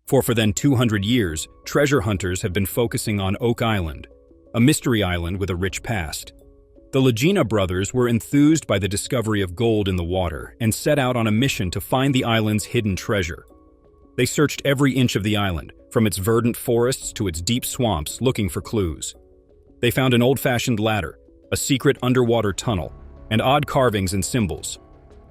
For then 200 years, treasure hunters have been focusing on Oak Island, a mystery island with a rich past. The Lagena brothers were enthused by the discovery of gold in the water and set out on a mission to find the island's hidden treasure. They searched every inch of the island, from its verdant forests to its deep swamps, looking for clues. They found an old-fashioned ladder, a secret underwater tunnel, and odd carvings and symbols.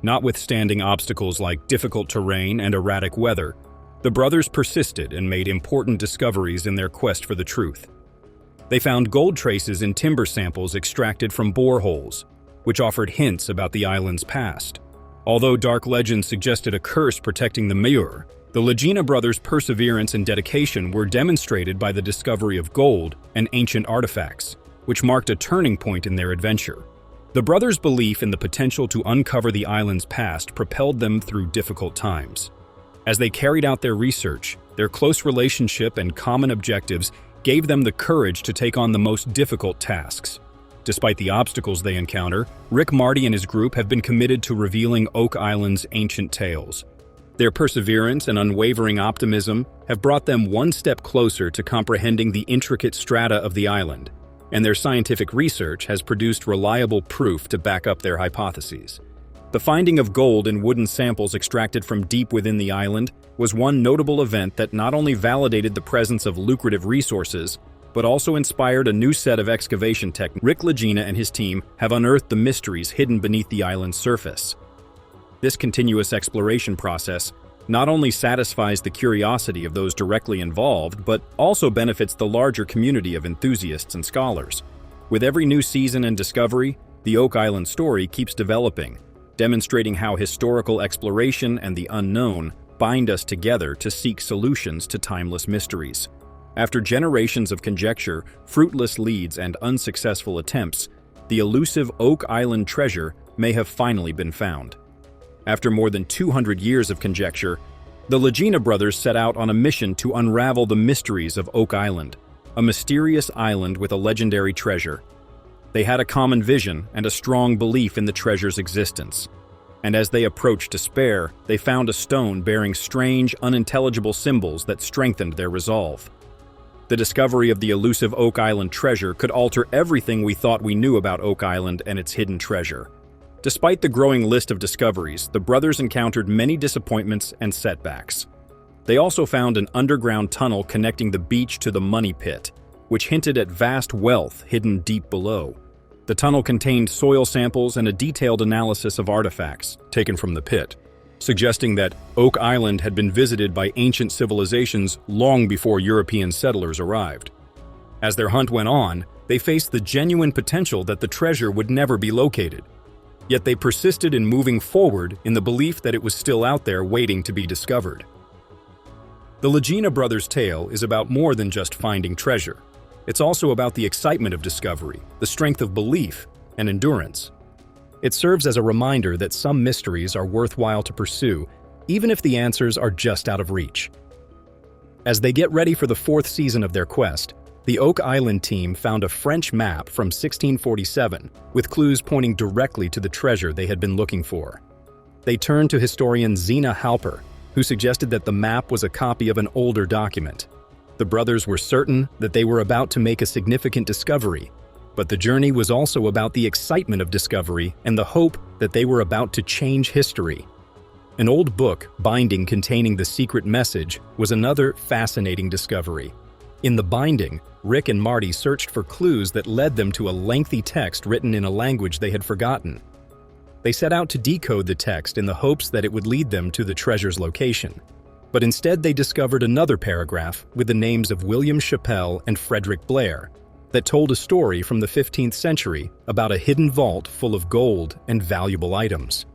Notwithstanding obstacles like difficult terrain and erratic weather, the brothers persisted and made important discoveries in their quest for the truth. They found gold traces in timber samples extracted from boreholes, which offered hints about the island's past. Although dark legends suggested a curse protecting the Muir, the Lagena brothers' perseverance and dedication were demonstrated by the discovery of gold and ancient artifacts, which marked a turning point in their adventure. The brothers' belief in the potential to uncover the island's past propelled them through difficult times. As they carried out their research, their close relationship and common objectives gave them the courage to take on the most difficult tasks. Despite the obstacles they encounter, Rick Marty and his group have been committed to revealing Oak Island's ancient tales. Their perseverance and unwavering optimism have brought them one step closer to comprehending the intricate strata of the island, and their scientific research has produced reliable proof to back up their hypotheses. The finding of gold in wooden samples extracted from deep within the island was one notable event that not only validated the presence of lucrative resources, but also inspired a new set of excavation techniques. Rick Lagena and his team have unearthed the mysteries hidden beneath the island's surface. This continuous exploration process not only satisfies the curiosity of those directly involved, but also benefits the larger community of enthusiasts and scholars. With every new season and discovery, the Oak Island story keeps developing, demonstrating how historical exploration and the unknown bind us together to seek solutions to timeless mysteries. After generations of conjecture, fruitless leads, and unsuccessful attempts, the elusive Oak Island treasure may have finally been found. After more than 200 years of conjecture, the Lagena brothers set out on a mission to unravel the mysteries of Oak Island, a mysterious island with a legendary treasure. They had a common vision and a strong belief in the treasure's existence. And as they approached despair, they found a stone bearing strange, unintelligible symbols that strengthened their resolve. The discovery of the elusive Oak Island treasure could alter everything we thought we knew about Oak Island and its hidden treasure. Despite the growing list of discoveries, the brothers encountered many disappointments and setbacks. They also found an underground tunnel connecting the beach to the money pit, which hinted at vast wealth hidden deep below. The tunnel contained soil samples and a detailed analysis of artifacts taken from the pit, suggesting that Oak Island had been visited by ancient civilizations long before European settlers arrived. As their hunt went on, they faced the genuine potential that the treasure would never be located. Yet they persisted in moving forward in the belief that it was still out there waiting to be discovered. The Lagena brothers' tale is about more than just finding treasure. It's also about the excitement of discovery, the strength of belief, and endurance. It serves as a reminder that some mysteries are worthwhile to pursue, even if the answers are just out of reach. As they get ready for the 4th season of their quest, the Oak Island team found a French map from 1647 with clues pointing directly to the treasure they had been looking for. They turned to historian Zena Halper, who suggested that the map was a copy of an older document. The brothers were certain that they were about to make a significant discovery, but the journey was also about the excitement of discovery and the hope that they were about to change history. An old book binding containing the secret message was another fascinating discovery. In the binding, Rick and Marty searched for clues that led them to a lengthy text written in a language they had forgotten. They set out to decode the text in the hopes that it would lead them to the treasure's location. But instead they discovered another paragraph with the names of William Chappell and Frederick Blair that told a story from the 15th century about a hidden vault full of gold and valuable items.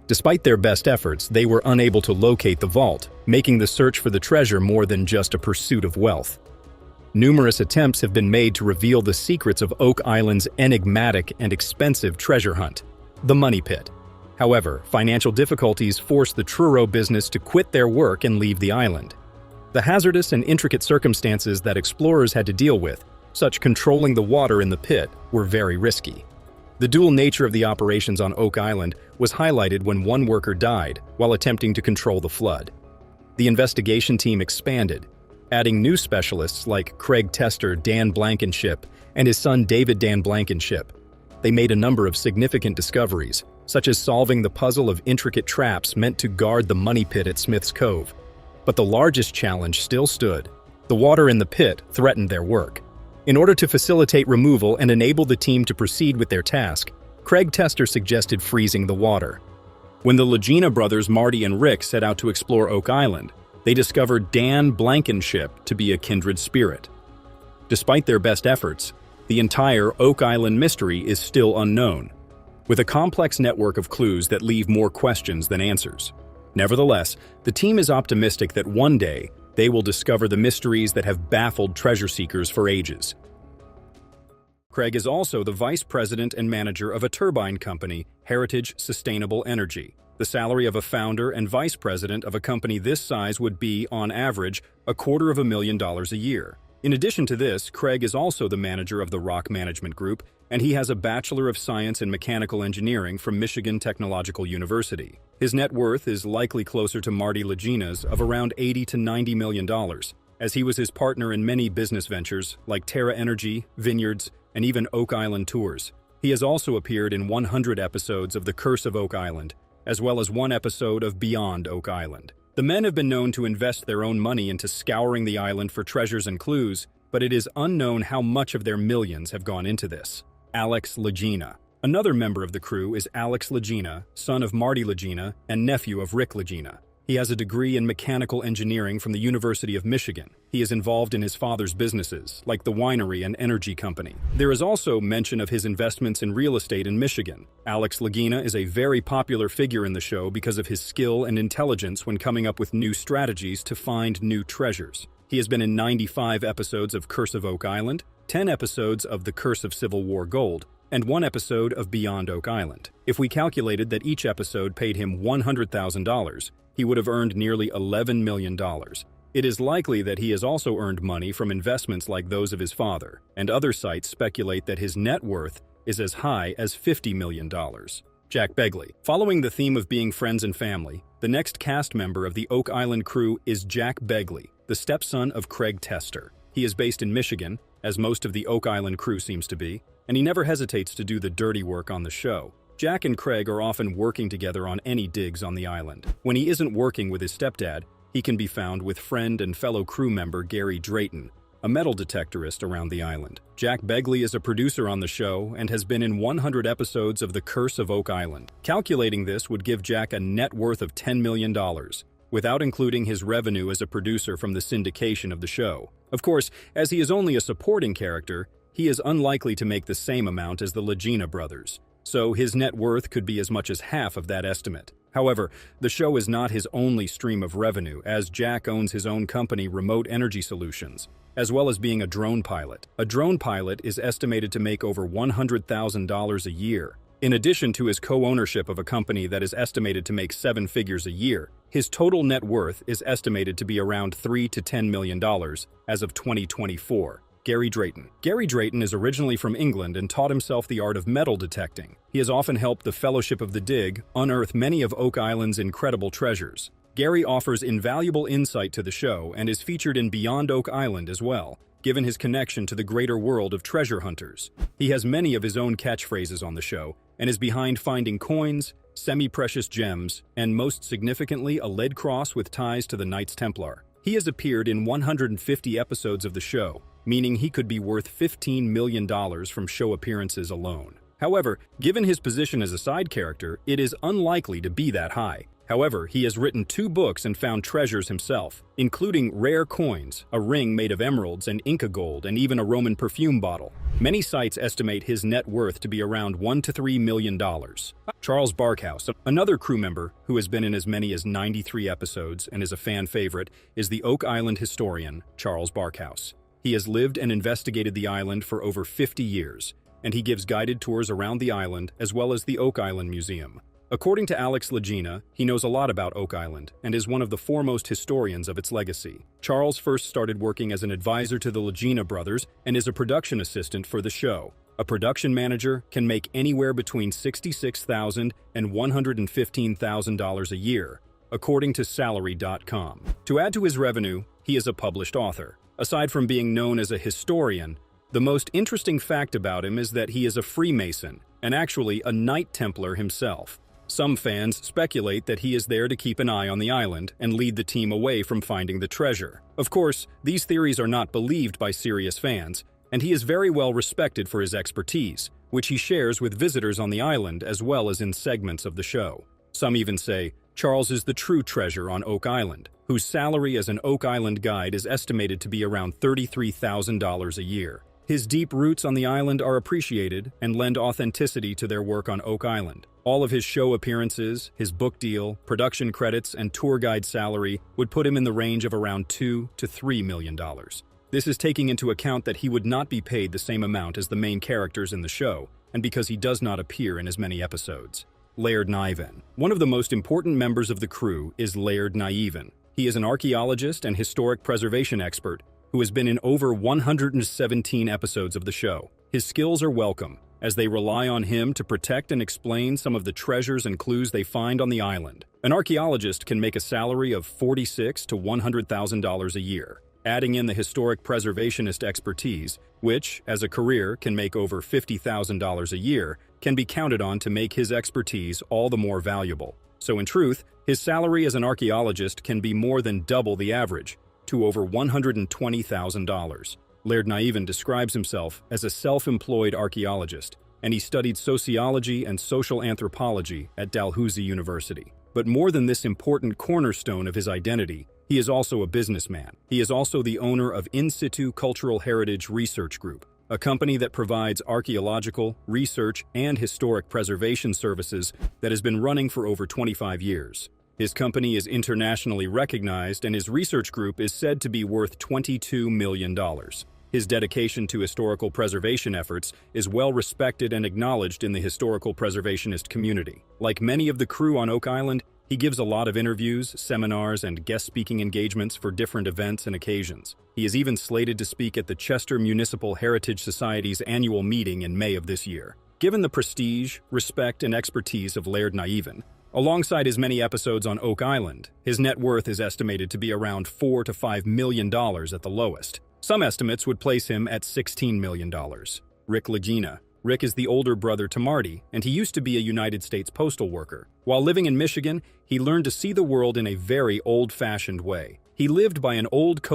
Despite their best efforts, they were unable to locate the vault, making the search for the treasure more than just a pursuit of wealth. Numerous attempts have been made to reveal the secrets of Oak Island's enigmatic and expensive treasure hunt, the Money Pit. However, financial difficulties forced the Truro business to quit their work and leave the island. The hazardous and intricate circumstances that explorers had to deal with, such controlling the water in the pit, were very risky. The dual nature of the operations on Oak Island was highlighted when one worker died while attempting to control the flood. the investigation team expanded, adding new specialists like Craig Tester Dan Blankenship and his son David Dan Blankenship. They made a number of significant discoveries, such as solving the puzzle of intricate traps meant to guard the money pit at Smith's Cove. But the largest challenge still stood. The water in the pit threatened their work. In order to facilitate removal and enable the team to proceed with their task, Craig Tester suggested freezing the water. When the Lagena brothers Marty and Rick set out to explore Oak Island, they discovered Dan Blankenship to be a kindred spirit. Despite their best efforts, the entire Oak Island mystery is still unknown, with a complex network of clues that leave more questions than answers. Nevertheless, the team is optimistic that one day they will discover the mysteries that have baffled treasure seekers for ages. Craig is also the vice president and manager of a turbine company, Heritage Sustainable Energy. The salary of a founder and vice president of a company this size would be, on average, $250,000 a year. In addition to this, Craig is also the manager of the Rock Management Group, and he has a Bachelor of Science in Mechanical Engineering from Michigan Technological University. His net worth is likely closer to Marty Lagena's of around $80 to $90 million, as he was his partner in many business ventures like Terra Energy, Vineyards, and even Oak Island Tours. He has also appeared in 100 episodes of The Curse of Oak Island, as well as one episode of Beyond Oak Island. The men have been known to invest their own money into scouring the island for treasures and clues, but it is unknown how much of their millions have gone into this. Alex Lagena. Another member of the crew is Alex Lagena, son of Marty Lagena and nephew of Rick Lagena. He has a degree in mechanical engineering from the University of Michigan. He is involved in his father's businesses, like the winery and energy company. There is also mention of his investments in real estate in Michigan. Alex Lagena is a very popular figure in the show because of his skill and intelligence when coming up with new strategies to find new treasures. He has been in 95 episodes of Curse of Oak Island, 10 episodes of The Curse of Civil War Gold, and 1 episode of Beyond Oak Island. If we calculated that each episode paid him $100,000, he would have earned nearly $11 million. It is likely that he has also earned money from investments like those of his father, and other sites speculate that his net worth is as high as $50 million. Jack Begley. Following the theme of being friends and family, the next cast member of the Oak Island crew is Jack Begley, the stepson of Craig Tester. He is based in Michigan, as most of the Oak Island crew seems to be, and he never hesitates to do the dirty work on the show. Jack and Craig are often working together on any digs on the island. When he isn't working with his stepdad, he can be found with friend and fellow crew member Gary Drayton, a metal detectorist around the island. Jack Begley is a producer on the show and has been in 100 episodes of The Curse of Oak Island. Calculating this would give Jack a net worth of $10 million, without including his revenue as a producer from the syndication of the show. Of course, as he is only a supporting character, he is unlikely to make the same amount as the Lagena brothers, so his net worth could be as much as half of that estimate. However, the show is not his only stream of revenue, as Jack owns his own company, Remote Energy Solutions, as well as being a drone pilot. A drone pilot is estimated to make over $100,000 a year. In addition to his co-ownership of a company that is estimated to make 7 figures a year, his total net worth is estimated to be around $3 to $10 million as of 2024. Gary Drayton. Gary Drayton is originally from England and taught himself the art of metal detecting. He has often helped the Fellowship of the Dig unearth many of Oak Island's incredible treasures. Gary offers invaluable insight to the show and is featured in Beyond Oak Island as well, given his connection to the greater world of treasure hunters. He has many of his own catchphrases on the show and is behind finding coins, semi-precious gems, and most significantly, a lead cross with ties to the Knights Templar. He has appeared in 150 episodes of the show, meaning he could be worth $15 million from show appearances alone. However, given his position as a side character, it is unlikely to be that high. However, he has written 2 books and found treasures himself, including rare coins, a ring made of emeralds and Inca gold, and even a Roman perfume bottle. Many sites estimate his net worth to be around $1 to $3 million. Charles Barkhouse, another crew member who has been in as many as 93 episodes and is a fan favorite, is the Oak Island historian, Charles Barkhouse. He has lived and investigated the island for over 50 years, and he gives guided tours around the island as well as the Oak Island Museum. According to Alex Lagena, he knows a lot about Oak Island and is one of the foremost historians of its legacy. Charles first started working as an advisor to the Lagena brothers and is a production assistant for the show. A production manager can make anywhere between $66,000 and $115,000 a year, according to salary.com. To add to his revenue, he is a published author. Aside from being known as a historian, the most interesting fact about him is that he is a Freemason, and actually a Knight Templar himself. Some fans speculate that he is there to keep an eye on the island and lead the team away from finding the treasure. Of course, these theories are not believed by serious fans, and he is very well respected for his expertise, which he shares with visitors on the island as well as in segments of the show. Some even say Charles is the true treasure on Oak Island, whose salary as an Oak Island guide is estimated to be around $33,000 a year. His deep roots on the island are appreciated and lend authenticity to their work on Oak Island. All of his show appearances, his book deal, production credits, and tour guide salary would put him in the range of around $2 to $3 million. This is taking into account that he would not be paid the same amount as the main characters in the show, and because he does not appear in as many episodes. LagIna. One of the most important members of the crew is LagIna. He is an archaeologist and historic preservation expert who has been in over 117 episodes of the show. His skills are welcome, as they rely on him to protect and explain some of the treasures and clues they find on the island. An archaeologist can make a salary of $46,000 to $100,000 a year. Adding in the historic preservationist expertise, which, as a career, can make over $50,000 a year, can be counted on to make his expertise all the more valuable. So in truth, his salary as an archaeologist can be more than double the average, to over $120,000. LagIna describes himself as a self-employed archaeologist, and he studied sociology and social anthropology at Dalhousie University. But more than this important cornerstone of his identity, he is also a businessman. He is also the owner of In Situ Cultural Heritage Research Group, a company that provides archaeological, research, and historic preservation services that has been running for over 25 years. His company is internationally recognized, and his research group is said to be worth $22 million. His dedication to historical preservation efforts is well respected and acknowledged in the historical preservationist community. Like many of the crew on Oak Island, he gives a lot of interviews, seminars, and guest speaking engagements for different events and occasions. He is even slated to speak at the Chester Municipal Heritage Society's annual meeting in May of this year. Given the prestige, respect, and expertise of LagIna, alongside his many episodes on Oak Island, his net worth is estimated to be around $4 to $5 million at the lowest. Some estimates would place him at $16 million. Lagena. Rick is the older brother to Marty, and he used to be a United States postal worker. While living in Michigan, he learned to see the world in a very old-fashioned way. He lived by an old code